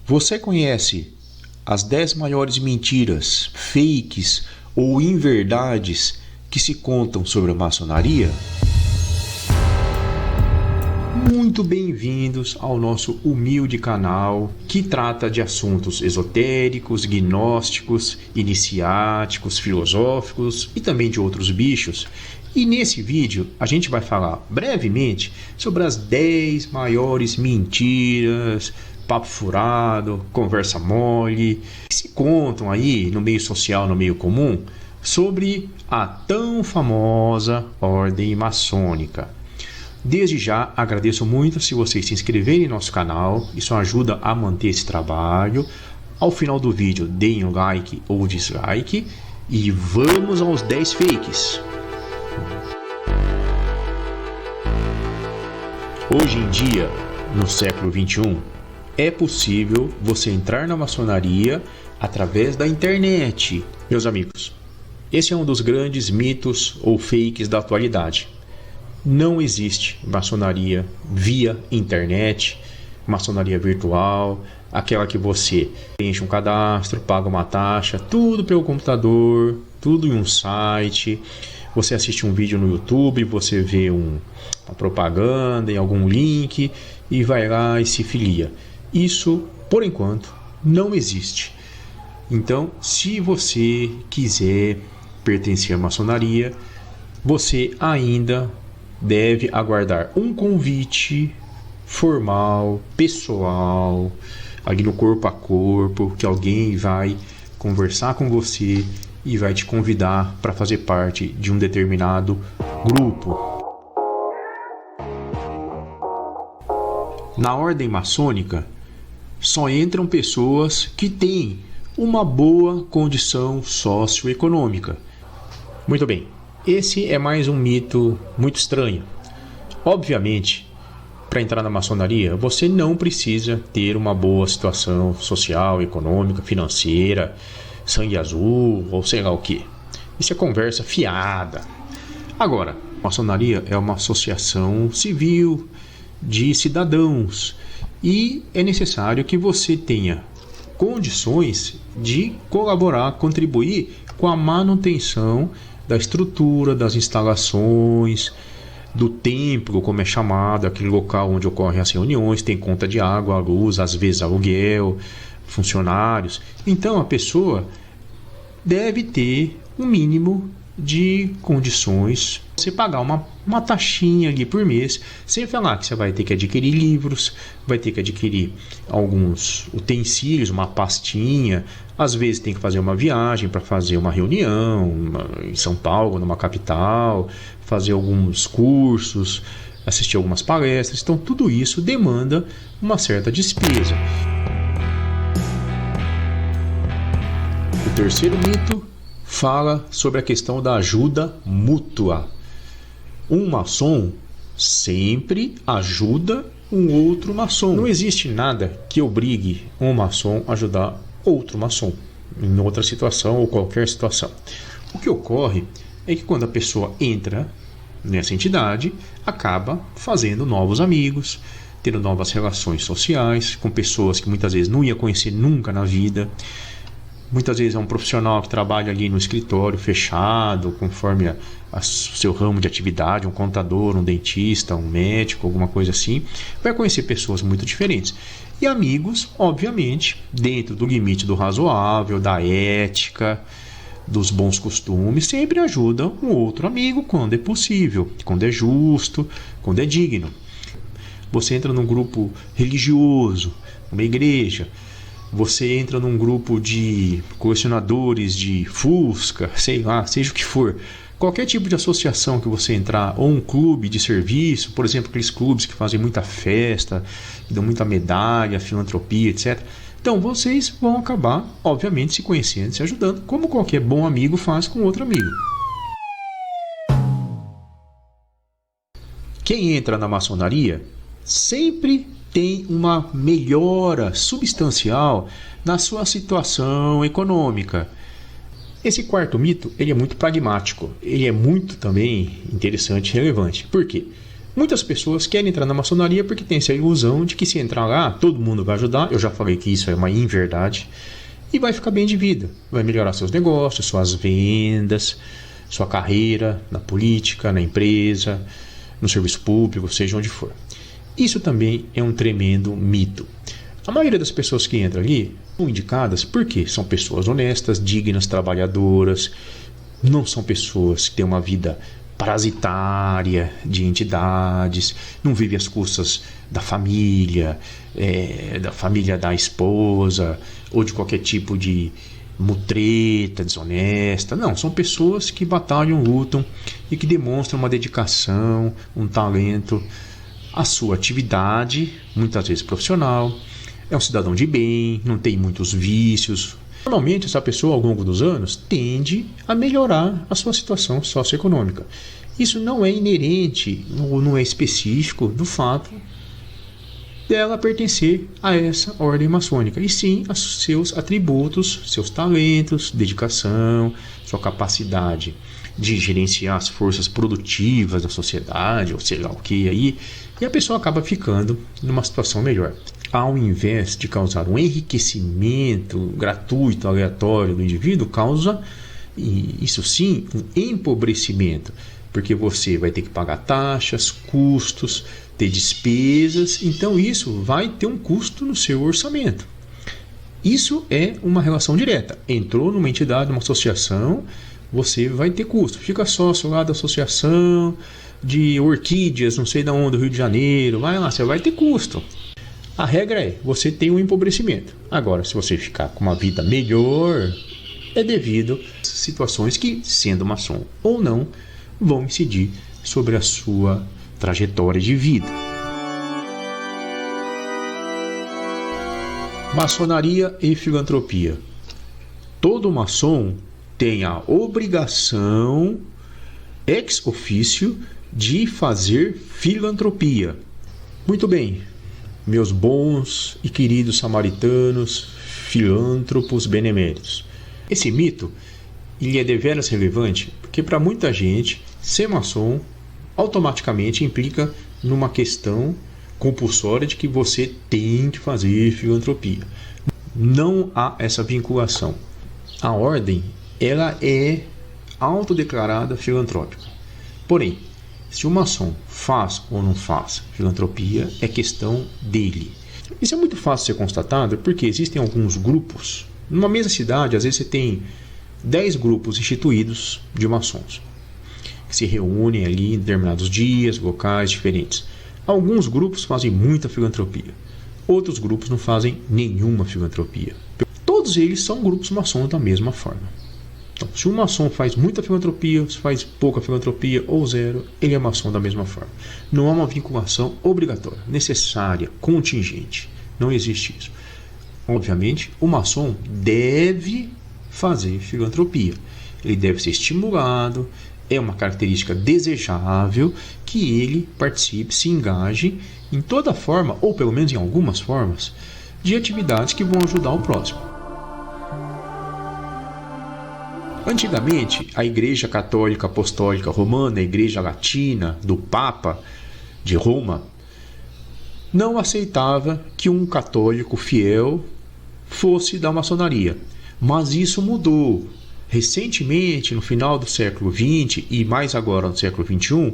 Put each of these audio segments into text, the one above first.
Você conhece as 10 maiores mentiras, fakes ou inverdades que se contam sobre a maçonaria? Muito bem-vindos ao nosso humilde canal que trata de assuntos esotéricos, gnósticos, iniciáticos, filosóficos e também de outros bichos. E nesse vídeo a gente vai falar brevemente sobre as 10 maiores mentiras, papo furado, conversa mole, que se contam aí no meio social, no meio comum, sobre a tão famosa ordem maçônica. Desde já agradeço muito se vocês se inscreverem no nosso canal, isso ajuda a manter esse trabalho. Ao final do vídeo deem um like ou dislike e vamos aos 10 fakes. Hoje em dia, no século XXI, é possível você entrar na maçonaria através da internet. Meus amigos, esse é um dos grandes mitos ou fakes da atualidade. Não existe maçonaria via internet, maçonaria virtual, aquela que você preenche um cadastro, paga uma taxa, tudo pelo computador, tudo em um site. Você assiste um vídeo no YouTube, você vê uma propaganda em algum link e vai lá e se filia. Isso, por enquanto, não existe. Então, se você quiser pertencer à maçonaria, você ainda deve aguardar um convite formal, pessoal, ali no corpo a corpo, que alguém vai conversar com você e vai te convidar para fazer parte de um determinado grupo. Na ordem maçônica, só entram pessoas que têm uma boa condição socioeconômica. Muito bem, esse é mais um mito muito estranho. Obviamente, para entrar na maçonaria, você não precisa ter uma boa situação social, econômica, financeira, sangue azul ou sei lá o que. Isso é conversa fiada. Agora, a maçonaria é uma associação civil de cidadãos e é necessário que você tenha condições de colaborar, contribuir com a manutenção da estrutura, das instalações, do templo, como é chamado, aquele local onde ocorrem as reuniões, tem conta de água, luz, às vezes aluguel, funcionários. Então a pessoa deve ter um mínimo de condições. Você pagar uma taxinha ali por mês, sem falar que você vai ter que adquirir livros, vai ter que adquirir alguns utensílios, uma pastinha, às vezes tem que fazer uma viagem para fazer uma reunião em São Paulo, numa capital, fazer alguns cursos, assistir algumas palestras. Então tudo isso demanda uma certa despesa. O terceiro mito fala sobre a questão da ajuda mútua. Um maçom sempre ajuda um outro maçom. Não existe nada que obrigue um maçom a ajudar outro maçom em outra situação ou qualquer situação. O que ocorre é que quando a pessoa entra nessa entidade, acaba fazendo novos amigos, tendo novas relações sociais com pessoas que muitas vezes não ia conhecer nunca na vida. Muitas vezes é um profissional que trabalha ali no escritório fechado, conforme o seu ramo de atividade, um contador, um dentista, um médico, alguma coisa assim. Vai conhecer pessoas muito diferentes. E amigos, obviamente, dentro do limite do razoável, da ética, dos bons costumes, sempre ajudam um outro amigo quando é possível, quando é justo, quando é digno. Você entra num grupo religioso, uma igreja, você entra num grupo de colecionadores de Fusca, sei lá, seja o que for. Qualquer tipo de associação que você entrar, ou um clube de serviço, por exemplo, aqueles clubes que fazem muita festa, que dão muita medalha, filantropia, etc. Então vocês vão acabar, obviamente, se conhecendo, se ajudando, como qualquer bom amigo faz com outro amigo. Quem entra na maçonaria sempre tem uma melhora substancial na sua situação econômica. Esse quarto mito, ele é muito pragmático, ele é muito também interessante e relevante. Por quê? Muitas pessoas querem entrar na maçonaria porque tem essa ilusão de que se entrar lá, todo mundo vai ajudar. Eu já falei que isso é uma inverdade. E vai ficar bem de vida. Vai melhorar seus negócios, suas vendas, sua carreira na política, na empresa, no serviço público, seja onde for. Isso também é um tremendo mito. A maioria das pessoas que entram ali são indicadas porque são pessoas honestas, dignas, trabalhadoras. Não são pessoas que têm uma vida parasitária de entidades, não vive às custas da família da esposa, ou de qualquer tipo de mutreta, desonesta. Não, são pessoas que batalham, lutam e que demonstram uma dedicação, um talento à sua atividade, muitas vezes profissional. É um cidadão de bem, não tem muitos vícios. Normalmente, essa pessoa, ao longo dos anos, tende a melhorar a sua situação socioeconômica. Isso não é inerente, não é específico do fato dela pertencer a essa ordem maçônica, e sim a seus atributos, seus talentos, dedicação, sua capacidade de gerenciar as forças produtivas da sociedade, ou sei lá o que aí, e a pessoa acaba ficando numa situação melhor. Ao invés de causar um enriquecimento gratuito, aleatório do indivíduo, causa, isso sim, um empobrecimento, porque você vai ter que pagar taxas, custos, ter despesas, então isso vai ter um custo no seu orçamento. Isso é uma relação direta. Entrou numa entidade, numa associação, você vai ter custo. Fica sócio lá da associação de orquídeas, não sei de onde, do Rio de Janeiro, vai lá, você vai ter custo. A regra é, você tem um empobrecimento. Agora, se você ficar com uma vida melhor, é devido a situações que, sendo maçom ou não, vão incidir sobre a sua trajetória de vida. Maçonaria e filantropia. Todo maçom tem a obrigação ex officio de fazer filantropia. Muito bem, meus bons e queridos samaritanos, filântropos beneméritos. Esse mito ele é deveras relevante porque para muita gente ser maçom automaticamente implica numa questão compulsória de que você tem que fazer filantropia. Não há essa vinculação. A ordem ela é autodeclarada filantrópica. Porém, se o maçom faz ou não faz filantropia é questão dele. Isso é muito fácil de ser constatado porque existem alguns grupos. Numa mesma cidade, às vezes você tem 10 grupos instituídos de maçons que se reúnem ali em determinados dias, locais diferentes. Alguns grupos fazem muita filantropia. Outros grupos não fazem nenhuma filantropia. Todos eles são grupos maçons da mesma forma. Então, se um maçom faz muita filantropia, se faz pouca filantropia ou zero, ele é maçom da mesma forma. Não há uma vinculação obrigatória, necessária, contingente. Não existe isso. Obviamente, o maçom deve fazer filantropia. Ele deve ser estimulado, é uma característica desejável que ele participe, se engaje em toda forma, ou pelo menos em algumas formas, de atividades que vão ajudar o próximo. Antigamente, a Igreja Católica Apostólica Romana, a Igreja Latina do Papa de Roma, não aceitava que um católico fiel fosse da maçonaria. Mas isso mudou. Recentemente, no final do século XX e mais agora no século XXI,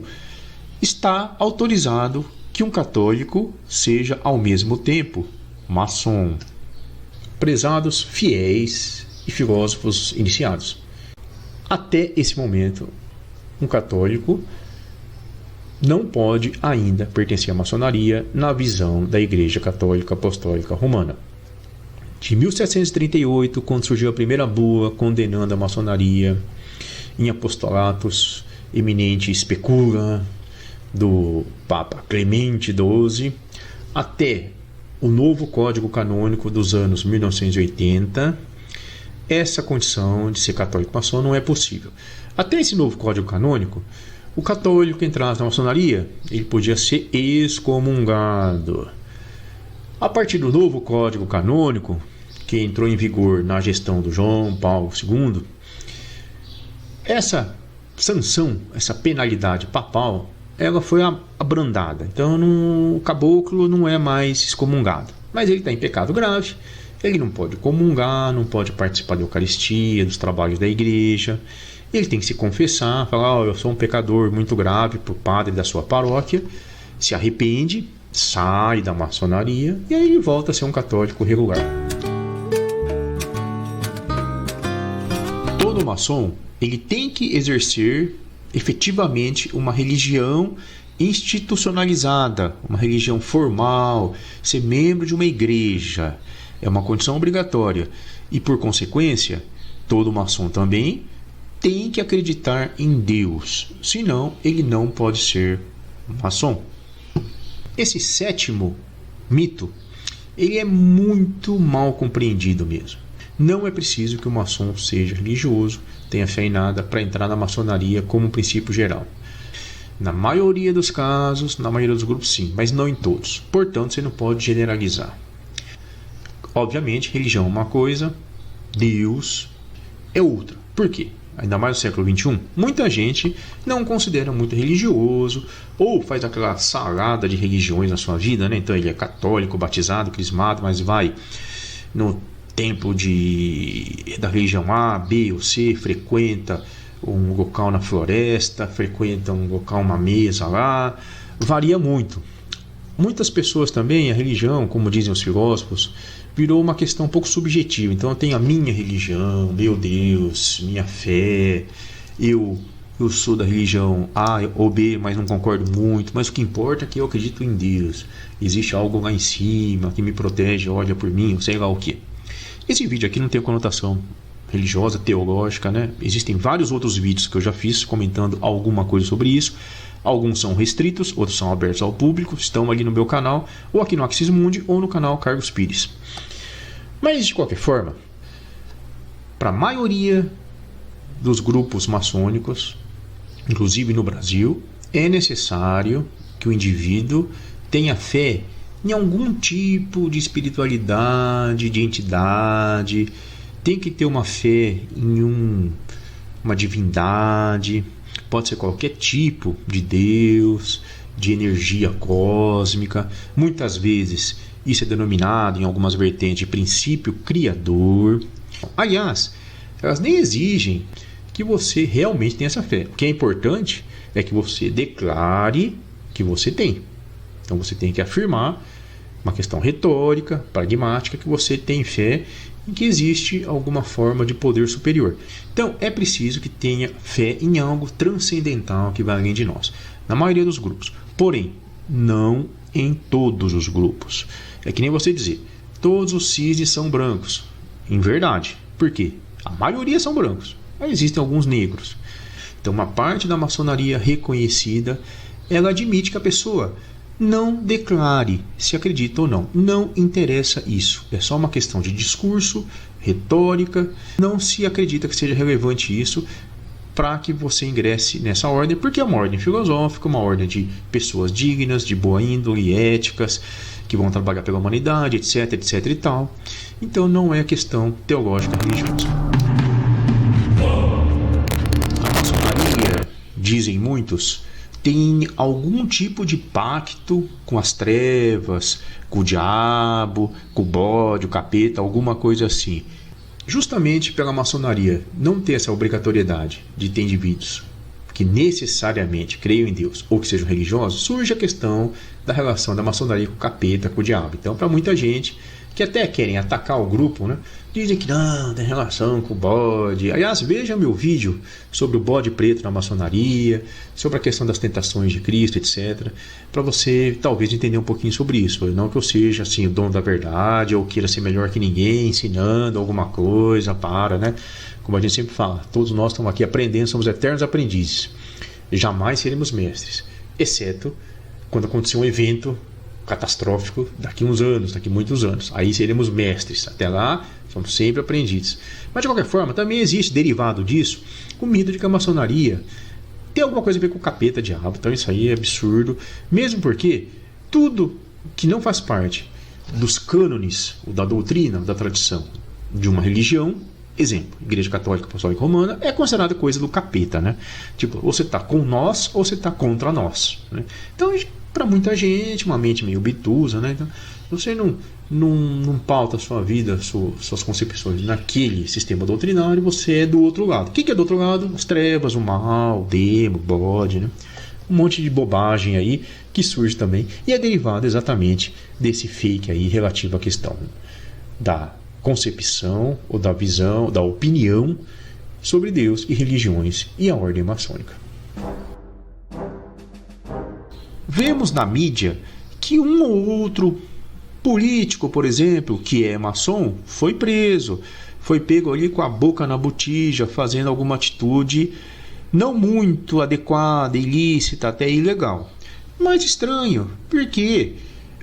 está autorizado que um católico seja ao mesmo tempo maçom. Prezados fiéis e filósofos iniciados. Até esse momento, um católico não pode ainda pertencer à maçonaria na visão da Igreja Católica Apostólica Romana. De 1738, quando surgiu a primeira bula condenando a maçonaria em apostolatos eminente especula do Papa Clemente XII, até o novo Código Canônico dos anos 1980, essa condição de ser católico maçom não é possível. Até esse novo Código Canônico, o católico que entrasse na maçonaria, ele podia ser excomungado. A partir do novo Código Canônico, que entrou em vigor na gestão do João Paulo II, essa sanção, essa penalidade papal ela foi abrandada. Então o caboclo não é mais excomungado. Mas ele está em pecado grave, ele não pode comungar, não pode participar da Eucaristia, dos trabalhos da igreja. Ele tem que se confessar, falar: eu sou um pecador muito grave, para o padre da sua paróquia, se arrepende, sai da maçonaria e aí ele volta a ser um católico regular. Todo maçom, ele tem que exercer efetivamente uma religião institucionalizada, uma religião formal, ser membro de uma igreja. É uma condição obrigatória. E por consequência, todo maçom também tem que acreditar em Deus. Senão, ele não pode ser maçom. Esse 7º mito, ele é muito mal compreendido mesmo. Não é preciso que o maçom seja religioso, tenha fé em nada para entrar na maçonaria como um princípio geral. Na maioria dos casos, na maioria dos grupos sim, mas não em todos. Portanto, você não pode generalizar. Obviamente, religião é uma coisa, Deus é outra. Por quê? Ainda mais no século XXI, muita gente não considera muito religioso ou faz aquela salada de religiões na sua vida, né? Então ele é católico, batizado, crismado, mas vai no templo da religião A, B ou C, frequenta um local na floresta, frequenta um local, uma mesa lá, varia muito. Muitas pessoas também, a religião, como dizem os filósofos, virou uma questão um pouco subjetiva. Então eu tenho a minha religião, meu Deus, minha fé, eu sou da religião A ou B, mas não concordo muito, mas o que importa é que eu acredito em Deus. Existe algo lá em cima que me protege, olha por mim, eu sei lá o que. Esse vídeo aqui não tem conotação religiosa, teológica, né? Existem vários outros vídeos que eu já fiz comentando alguma coisa sobre isso. Alguns são restritos, outros são abertos ao público, estão ali no meu canal, ou aqui no Axis Mundi, ou no canal Carlos Pires. Mas, de qualquer forma, para a maioria dos grupos maçônicos, inclusive no Brasil, é necessário que o indivíduo tenha fé em algum tipo de espiritualidade, de entidade, tem que ter uma fé em uma divindade, pode ser qualquer tipo de Deus, de energia cósmica. Muitas vezes isso é denominado em algumas vertentes de princípio criador. Aliás, elas nem exigem que você realmente tenha essa fé. O que é importante é que você declare que você tem. Então você tem que afirmar, uma questão retórica, pragmática, que você tem fé em que existe alguma forma de poder superior. Então é preciso que tenha fé em algo transcendental que vai além de nós. Na maioria dos grupos. Porém, não em todos os grupos. É que nem você dizer, todos os cisnes são brancos. Em verdade. Por quê? A maioria são brancos. Mas existem alguns negros. Então uma parte da maçonaria reconhecida, ela admite que a pessoa não declare se acredita ou não. Não interessa isso. É só uma questão de discurso, retórica. Não se acredita que seja relevante isso para que você ingresse nessa ordem, porque é uma ordem filosófica, uma ordem de pessoas dignas, de boa índole, éticas, que vão trabalhar pela humanidade, etc, etc e tal. Então não é questão teológica religiosa. A maçonaria, dizem muitos, tem algum tipo de pacto com as trevas, com o diabo, com o bode, o capeta, alguma coisa assim. Justamente pela maçonaria não ter essa obrigatoriedade de ter indivíduos que necessariamente creiam em Deus ou que sejam religiosos, surge a questão da relação da maçonaria com o capeta, com o diabo. Então, para muita gente que até querem atacar o grupo, né, dizem que não, tem relação com o bode. Aliás, veja meu vídeo sobre o bode preto na maçonaria, sobre a questão das tentações de Cristo, etc. Para você talvez entender um pouquinho sobre isso. Não que eu seja assim, o dono da verdade ou queira ser melhor que ninguém, ensinando alguma coisa, né? Como a gente sempre fala, todos nós estamos aqui aprendendo, somos eternos aprendizes. Jamais seremos mestres, exceto quando acontecer um evento catastrófico daqui uns anos, daqui muitos anos. Aí seremos mestres. Até lá, somos sempre aprendizes. Mas de qualquer forma, também existe derivado disso o mito de que a maçonaria tem alguma coisa a ver com o capeta, diabo. Então isso aí é absurdo. Mesmo porque tudo que não faz parte dos cânones, da doutrina, da tradição de uma religião, Exemplo, Igreja Católica Apostólica Romana é considerada coisa do capeta, né? Tipo, ou você está com nós ou você está contra nós, né? Então, para muita gente, uma mente meio obtusa, né? Então, você não pauta a sua vida, suas concepções naquele sistema doutrinário, você é do outro lado. O que é do outro lado? As trevas, o mal, o demo, o bode, né? Um monte de bobagem aí que surge também e é derivado exatamente desse fake aí relativo à questão da concepção ou da visão, da opinião sobre Deus e religiões e a ordem maçônica. Vemos na mídia que um ou outro político, por exemplo, que é maçom, foi preso, foi pego ali com a boca na botija, fazendo alguma atitude não muito adequada, ilícita, até ilegal. Mas estranho, porque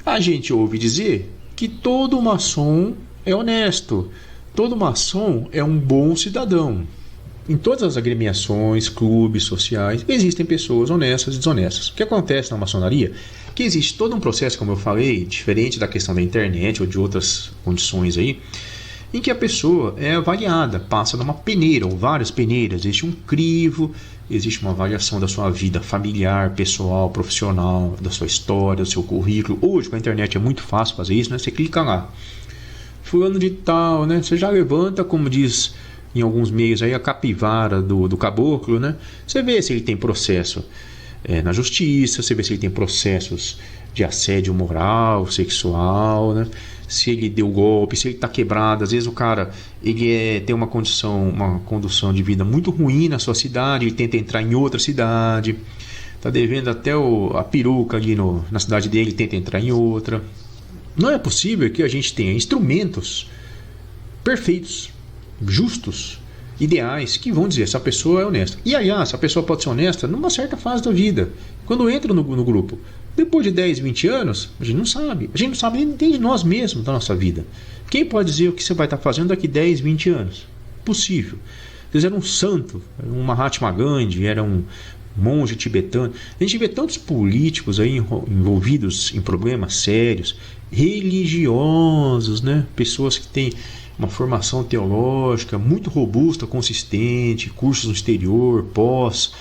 a gente ouve dizer que todo maçom é honesto, todo maçom é um bom cidadão. Em todas as agremiações, clubes sociais, existem pessoas honestas e desonestas. O que acontece na maçonaria? Que existe todo um processo, como eu falei, diferente da questão da internet ou de outras condições aí, em que a pessoa é avaliada, passa numa peneira ou várias peneiras, existe um crivo, existe uma avaliação da sua vida familiar, pessoal, profissional, da sua história, do seu currículo. Hoje com a internet é muito fácil fazer isso, né? Você clica lá, fulano de tal, né? Você já levanta, como diz em alguns meios aí, a capivara do caboclo, né? Você vê se ele tem processo na justiça, você vê se ele tem processos de assédio moral, sexual, né? Se ele deu golpe, se ele está quebrado. Às vezes o cara tem uma condução de vida muito ruim na sua cidade, ele tenta entrar em outra cidade, está devendo até a peruca ali na cidade dele, tenta entrar em outra. Não é possível que a gente tenha instrumentos perfeitos, justos, ideais, que vão dizer essa pessoa é honesta. E aliás, essa pessoa pode ser honesta numa certa fase da vida, quando entra no grupo. Depois de 10, 20 anos, a gente não sabe nem de nós mesmos, da nossa vida. Quem pode dizer o que você vai estar fazendo daqui 10, 20 anos? Possível. Eles eram um santo, um Mahatma Gandhi, era um monge tibetano. A gente vê tantos políticos aí envolvidos em problemas sérios, religiosos, né? Pessoas que têm uma formação teológica muito robusta, consistente, cursos no exterior, pós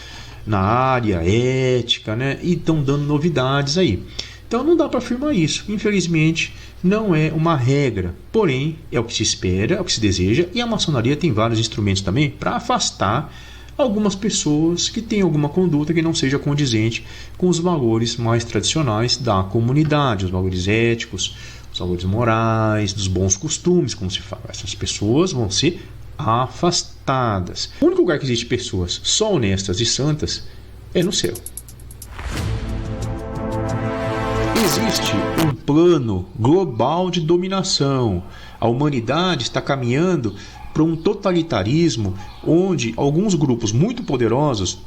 na área ética, né? E estão dando novidades aí. Então não dá para afirmar isso. Infelizmente, não é uma regra. Porém, é o que se espera, é o que se deseja. E a maçonaria tem vários instrumentos também para afastar algumas pessoas que têm alguma conduta que não seja condizente com os valores mais tradicionais da comunidade, os valores éticos, os valores morais, dos bons costumes, como se fala. Essas pessoas vão ser afastadas. O único lugar que existe pessoas só honestas e santas é no céu. Existe um plano global de dominação. A humanidade está caminhando para um totalitarismo onde alguns grupos muito poderosos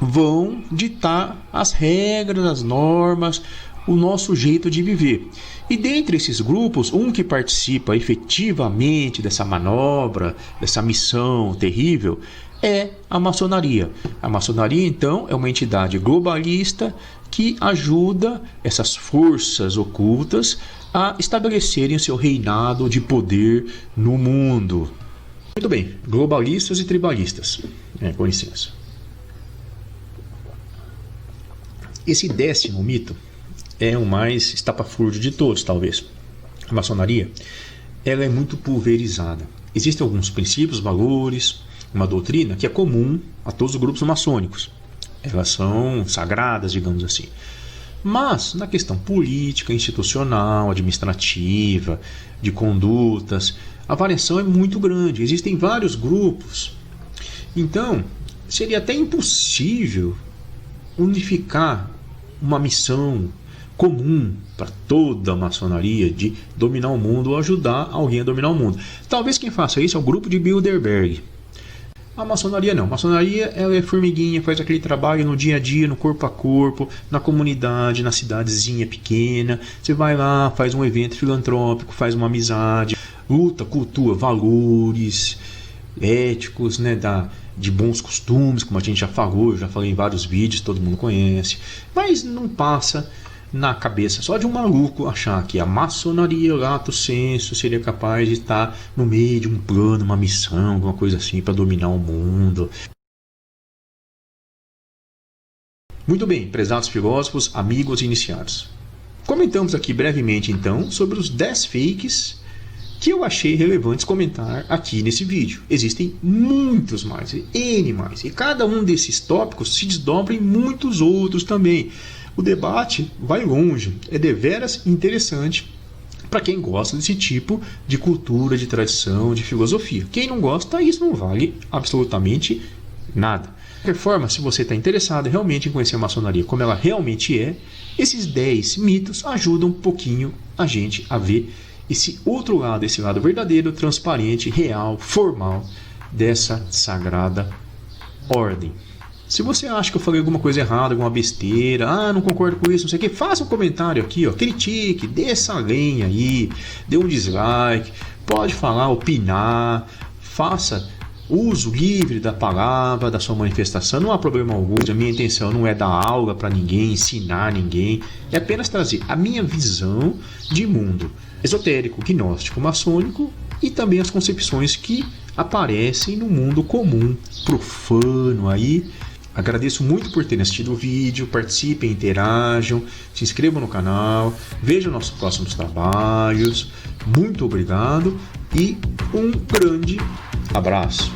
vão ditar as regras, as normas, o nosso jeito de viver. E dentre esses grupos, um que participa efetivamente dessa manobra, dessa missão terrível, é a maçonaria. A maçonaria, então, é uma entidade globalista que ajuda essas forças ocultas a estabelecerem o seu reinado de poder no mundo. Muito bem, globalistas e tribalistas. Com licença. Esse 10º mito é o mais estapafúrdio de todos, talvez. A maçonaria, ela é muito pulverizada. Existem alguns princípios, valores, uma doutrina que é comum a todos os grupos maçônicos. Elas são sagradas, digamos assim. Mas, na questão política, institucional, administrativa, de condutas, a variação é muito grande. Existem vários grupos. Então, seria até impossível unificar uma missão comum para toda a maçonaria de dominar o mundo ou ajudar alguém a dominar o mundo. Talvez quem faça isso é o grupo de Bilderberg. A maçonaria não. A maçonaria ela é formiguinha, faz aquele trabalho no dia a dia, no corpo a corpo, na comunidade, na cidadezinha pequena. Você vai lá, faz um evento filantrópico, faz uma amizade, luta, cultua valores éticos, né, de bons costumes, como a gente já falou, eu já falei em vários vídeos, todo mundo conhece, mas não passa na cabeça só de um maluco achar que a maçonaria lato sensu seria capaz de estar no meio de um plano, uma missão, alguma coisa assim para dominar o mundo. Muito bem, prezados filósofos, amigos e iniciados. Comentamos aqui brevemente então sobre os 10 fakes que eu achei relevantes comentar aqui nesse vídeo. Existem muitos mais, N mais, e cada um desses tópicos se desdobra em muitos outros também. O debate vai longe, é deveras interessante para quem gosta desse tipo de cultura, de tradição, de filosofia. Quem não gosta, isso não vale absolutamente nada. De qualquer forma, se você está interessado realmente em conhecer a maçonaria como ela realmente é, esses 10 mitos ajudam um pouquinho a gente a ver esse outro lado, esse lado verdadeiro, transparente, real, formal dessa sagrada ordem. Se você acha que eu falei alguma coisa errada, alguma besteira, não concordo com isso, não sei o que, faça um comentário aqui, ó, critique, dê essa lenha aí, dê um dislike, pode falar, opinar, faça uso livre da palavra, da sua manifestação, não há problema algum. A minha intenção não é dar aula para ninguém, ensinar ninguém, é apenas trazer a minha visão de mundo esotérico, gnóstico, maçônico e também as concepções que aparecem no mundo comum, profano aí. Agradeço muito por terem assistido o vídeo, participem, interajam, se inscrevam no canal, vejam nossos próximos trabalhos. Muito obrigado e um grande abraço.